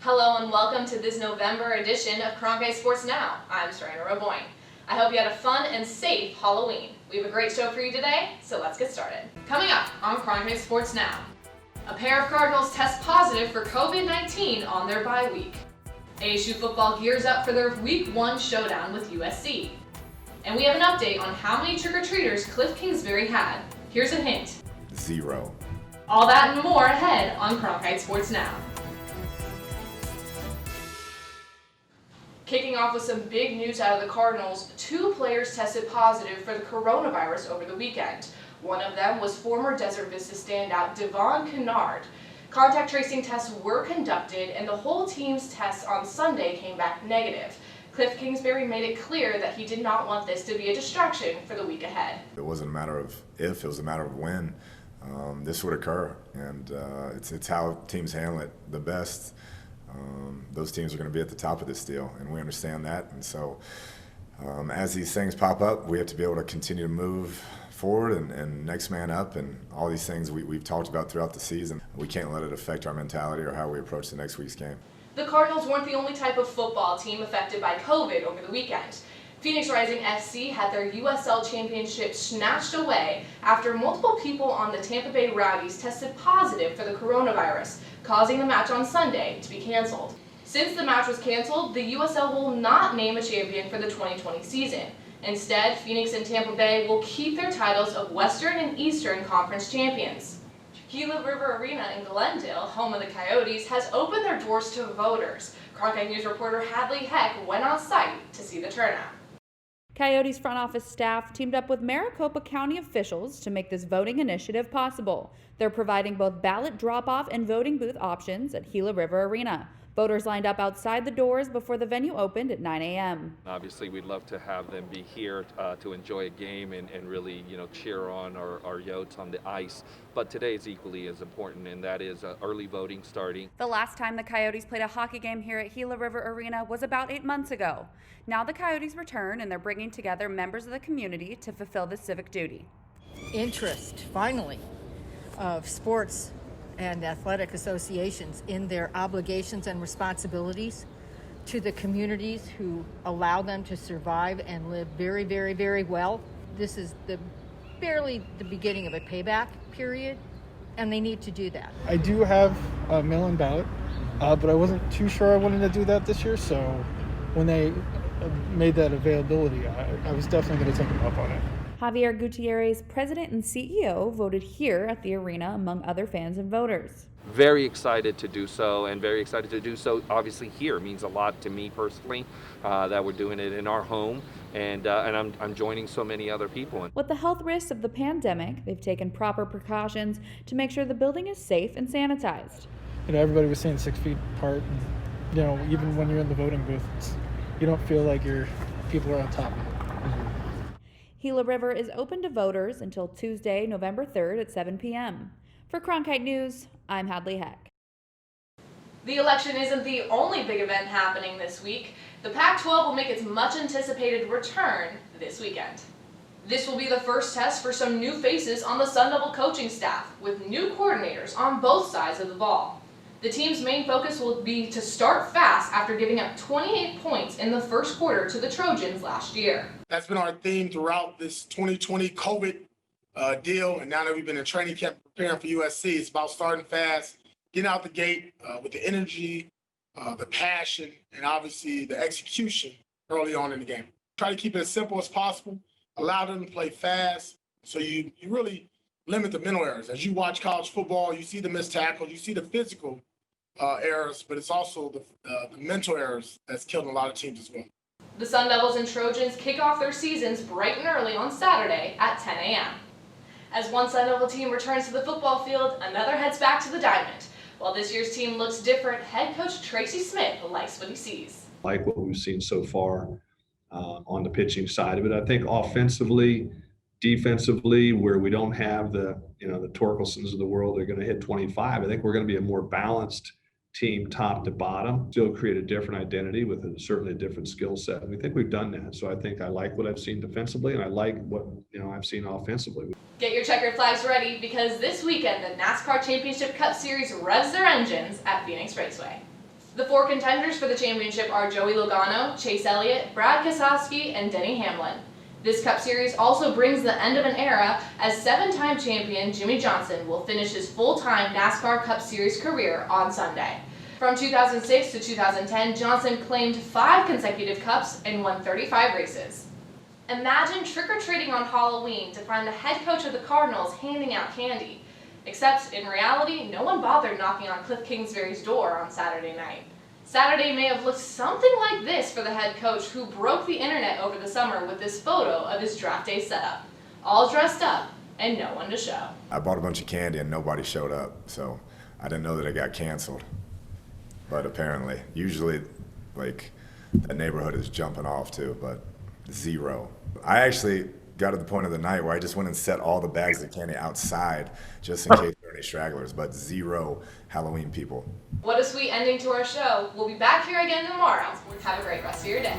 Hello and welcome to this November edition of Cronkite Sports Now. I'm Sarandon Raboin. I hope you had a fun and safe Halloween. We have a great show for you today, so let's get started. Coming up on Cronkite Sports Now, a pair of Cardinals test positive for COVID-19 on their bye week. ASU football gears up for their Week 1 showdown with USC. And we have an update on how many trick-or-treaters Cliff Kingsbury had. Here's a hint. 0. All that and more ahead on Cronkite Sports Now. Kicking off with some big news out of the Cardinals, 2 players tested positive for the coronavirus over the weekend. One of them was former Desert Vista standout Devon Kennard. Contact tracing tests were conducted and the whole team's tests on Sunday came back negative. Cliff Kingsbury made it clear that he did not want this to be a distraction for the week ahead. It wasn't a matter of if, it was a matter of when this would occur, and it's how teams handle it the best. Those teams are going to be at the top of this deal, and we understand that. And so as these things pop up, we have to be able to continue to move forward and next man up, and all these things we've talked about throughout the season. We can't let it affect our mentality or how we approach the next week's game. The Cardinals weren't the only type of football team affected by COVID over the weekend. Phoenix Rising FC had their USL Championship snatched away after multiple people on the Tampa Bay Rowdies tested positive for the coronavirus, causing the match on Sunday to be canceled. Since the match was canceled, the USL will not name a champion for the 2020 season. Instead, Phoenix and Tampa Bay will keep their titles of Western and Eastern Conference champions. Gila River Arena in Glendale, home of the Coyotes, has opened their doors to voters. Cronkite News reporter Hadley Heck went on site to see the turnout. Coyotes front office staff teamed up with Maricopa County officials to make this voting initiative possible. They're providing both ballot drop-off and voting booth options at Gila River Arena. Voters lined up outside the doors before the venue opened at 9 a.m. Obviously, we'd love to have them be here to enjoy a game and really, cheer on our Yotes on the ice. But today is equally as important, and that is early voting starting. The last time the Coyotes played a hockey game here at Gila River Arena was about 8 months ago. Now the Coyotes return, and they're bringing together members of the community to fulfill this civic duty. Interest, finally, of sports and athletic associations in their obligations and responsibilities to the communities who allow them to survive and live very, very, very well. This is barely the beginning of a payback period, and they need to do that. I do have a mail-in ballot, but I wasn't too sure I wanted to do that this year, so when they made that availability, I was definitely going to take them up on it. Javier Gutierrez, president and CEO, voted here at the arena among other fans and voters. Very excited to do so, and very excited to do so obviously here. It means a lot to me personally that we're doing it in our home, and I'm joining so many other people. With the health risks of the pandemic, they've taken proper precautions to make sure the building is safe and sanitized. Everybody was saying 6 feet apart, and, even when you're in the voting booth, you don't feel like people are on top of you. Gila River is open to voters until Tuesday, November 3rd at 7 p.m. For Cronkite News, I'm Hadley Heck. The election isn't the only big event happening this week. The Pac-12 will make its much-anticipated return this weekend. This will be the first test for some new faces on the Sun Devil coaching staff, with new coordinators on both sides of the ball. The team's main focus will be to start fast after giving up 28 points in the first quarter to the Trojans last year. That's been our theme throughout this 2020 COVID deal, and now that we've been in training camp preparing for USC, it's about starting fast, getting out the gate with the energy, the passion, and obviously the execution early on in the game. Try to keep it as simple as possible, allow them to play fast, so you really limit the mental errors. As you watch college football, you see the missed tackles, you see the physical errors, but it's also the mental errors that's killing a lot of teams as well. The Sun Devils and Trojans kick off their seasons bright and early on Saturday at 10 a.m. As one Sun Devil team returns to the football field, another heads back to the diamond. While this year's team looks different, head coach Tracy Smith likes what he sees. Like what we've seen so far on the pitching side of it. I think offensively, defensively, where we don't have the Torkelsons of the world, they're going to hit 25. I think we're going to be a more balanced team top to bottom, still create a different identity with certainly a different skill set. And we think we've done that. So I think I like what I've seen defensively, and I like what I've seen offensively. Get your checkered flags ready, because this weekend the NASCAR Championship Cup Series revs their engines at Phoenix Raceway. The 4 contenders for the championship are Joey Logano, Chase Elliott, Brad Keselowski, and Denny Hamlin. This Cup Series also brings the end of an era, as 7-time champion Jimmy Johnson will finish his full-time NASCAR Cup Series career on Sunday. From 2006 to 2010, Johnson claimed 5 consecutive Cups and won 35 races. Imagine trick-or-treating on Halloween to find the head coach of the Cardinals handing out candy. Except, in reality, no one bothered knocking on Cliff Kingsbury's door on Saturday night. Saturday may have looked something like this for the head coach, who broke the internet over the summer with this photo of his draft day setup. All dressed up and no one to show. I bought a bunch of candy and nobody showed up, so I didn't know that it got canceled. But apparently, usually, like, the neighborhood is jumping off too, but 0. I actually got to the point of the night where I just went and set all the bags of candy outside just in case there are any stragglers, but 0 Halloween people. What a sweet ending to our show. We'll be back here again tomorrow. Have a great rest of your day.